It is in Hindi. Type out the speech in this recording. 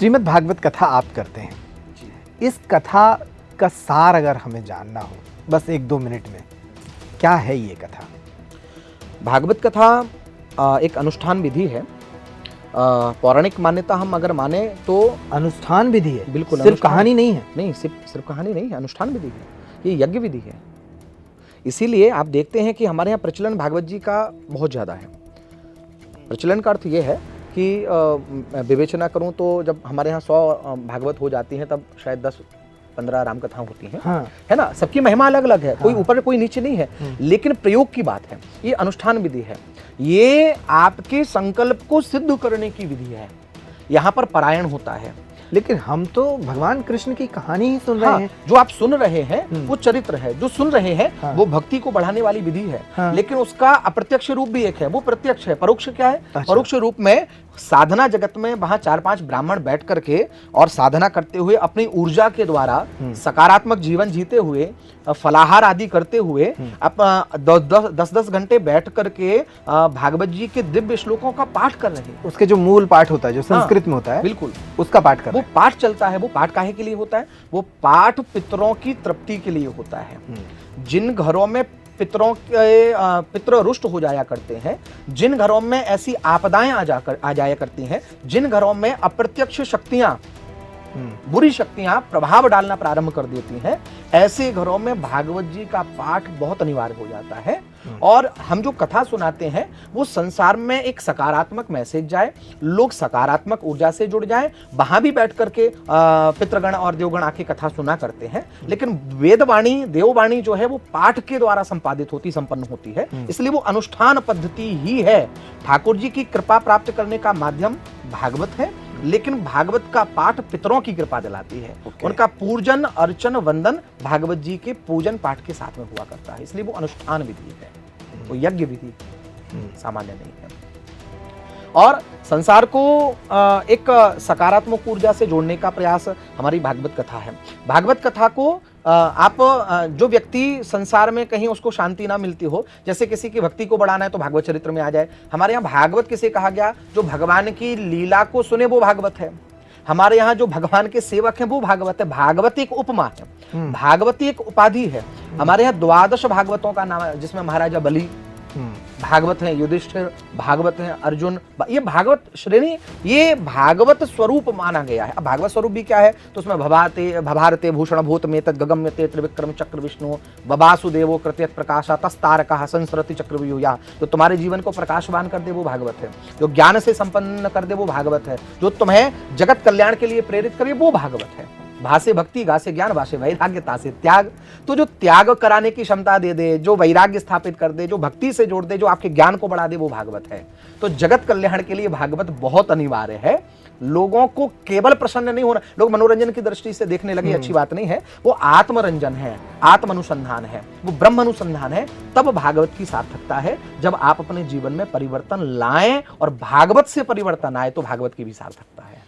श्रीमद् भागवत कथा आप करते हैं, इस कथा का सार अगर हमें जानना हो बस 1-2 मिनट में, क्या है ये कथा? भागवत कथा एक अनुष्ठान विधि है। पौराणिक मान्यता हम अगर माने तो अनुष्ठान विधि है, बिल्कुल, सिर्फ कहानी नहीं है। नहीं, सिर्फ कहानी नहीं है, अनुष्ठान विधि है, ये यज्ञ विधि है। इसीलिए आप देखते हैं कि हमारे यहाँ प्रचलन भागवत जी का बहुत ज़्यादा है। प्रचलन का अर्थ ये है कि विवेचना करूं तो जब हमारे यहाँ 100 भागवत हो जाती हैं तब शायद 10-15 राम कथा होती हैं। हाँ। है ना, सबकी महिमा अलग अलग है। हाँ। कोई ऊपर कोई नीचे नहीं है, लेकिन प्रयोग की बात है। ये अनुष्ठान विधि है, ये आपके संकल्प को सिद्ध करने की विधि है। यहाँ पर पारायण होता है। लेकिन हम तो भगवान कृष्ण की कहानी ही सुन रहे हैं। जो आप सुन रहे हैं वो चरित्र है, जो सुन रहे हैं वो भक्ति को बढ़ाने वाली विधि है। लेकिन उसका अप्रत्यक्ष रूप भी एक है, वो प्रत्यक्ष है। परोक्ष क्या है? परोक्ष रूप में साधना जगत में वहां 4-5 ब्राह्मण बैठ करके और साधना करते हुए अपनी ऊर्जा के द्वारा सकारात्मक जीवन जीते हुए, फलाहार आदि करते हुए आप 10-10 घंटे बैठ करके भागवत जी के दिव्य श्लोकों का पाठ कर रहे हैं। उसके जो मूल पाठ होता है, जो संस्कृत में होता है, बिल्कुल उसका पाठ कर रहे हैं। वो पाठ चलता है। वो पाठ काहे के लिए होता है? वो पाठ पितरों की तृप्ति के लिए होता है। जिन घरों में पितृ रुष्ट हो जाया करते हैं, जिन घरों में ऐसी आपदाएं आ जाया करती हैं, जिन घरों में अप्रत्यक्ष शक्तियां, बुरी शक्तियां प्रभाव डालना प्रारंभ कर देती हैं, ऐसे घरों में भागवत जी का पाठ बहुत अनिवार्य हो जाता है। और हम जो कथा सुनाते हैं वो संसार में एक सकारात्मक मैसेज जाए, लोग सकारात्मक ऊर्जा से जुड़ जाएं। वहां भी बैठ करके पितृगण और देवगण आके कथा सुना करते हैं, लेकिन वेदवाणी, देववाणी जो है वो पाठ के द्वारा संपादित होती, संपन्न होती है। इसलिए वो अनुष्ठान पद्धति ही है। ठाकुर जी की कृपा प्राप्त करने का माध्यम भागवत है, लेकिन भागवत का पाठ पितरों की कृपा दिलाती है। उनका पूजन, अर्चन, वंदन भागवत जी के पूजन पाठ के साथ में हुआ करता है। इसलिए वो अनुष्ठान विधि है, वो यज्ञ विधि सामान्य नहीं है। और संसार को एक सकारात्मक ऊर्जा से जोड़ने का प्रयास हमारी भागवत कथा है। भागवत कथा को आप जो व्यक्ति संसार में कहीं उसको शांति ना मिलती हो, जैसे किसी की भक्ति को बढ़ाना है तो भागवत चरित्र में आ जाए। हमारे यहाँ भागवत किसे कहा गया? जो भगवान की लीला को सुने वो भागवत है। हमारे यहाँ जो भगवान के सेवक हैं वो भागवत है। भागवत एक उपमा है, भागवती एक उपाधि है। हमारे यहाँ 12 भागवतों का नाम है, जिसमें महाराजा बलि भागवत हैं, युधिष्ठिर भागवत हैं, अर्जुन, ये भागवत श्रेणी, ये भागवत स्वरूप माना गया है। अब भागवत स्वरूप भी क्या है? तो उसमें भभारते भूषण भूत में तद गगम्यते त्रिविक्रम चक्र विष्णु बबासुदेवो कृत्यत प्रकाशा तस्तारकः संसरति चक्रव्यूहा। जो तुम्हारे जीवन को प्रकाशवान कर दे वो भागवत है। जो ज्ञान से संपन्न कर दे वो भागवत है। जो तुम्हें जगत कल्याण के लिए प्रेरित करे वो भागवत है। भासे भक्ति, गासे ज्ञान, भाषे वैराग्य, तासे त्याग। तो जो त्याग कराने की क्षमता दे दे, जो वैराग्य स्थापित कर दे, जो भक्ति से जोड़ दे, जो आपके ज्ञान को बढ़ा दे, वो भागवत है। तो जगत कल्याण के लिए भागवत बहुत अनिवार्य है। लोगों को केवल प्रसन्न नहीं होना, लोग मनोरंजन की दृष्टि से देखने लगे, अच्छी बात नहीं है। वो आत्मरंजन है, आत्म अनुसंधान है, वो ब्रह्म अनुसंधान है। तब भागवत की सार्थकता है। जब आप अपने जीवन में परिवर्तन लाएं और भागवत से परिवर्तन आए तो भागवत की भी सार्थकता है।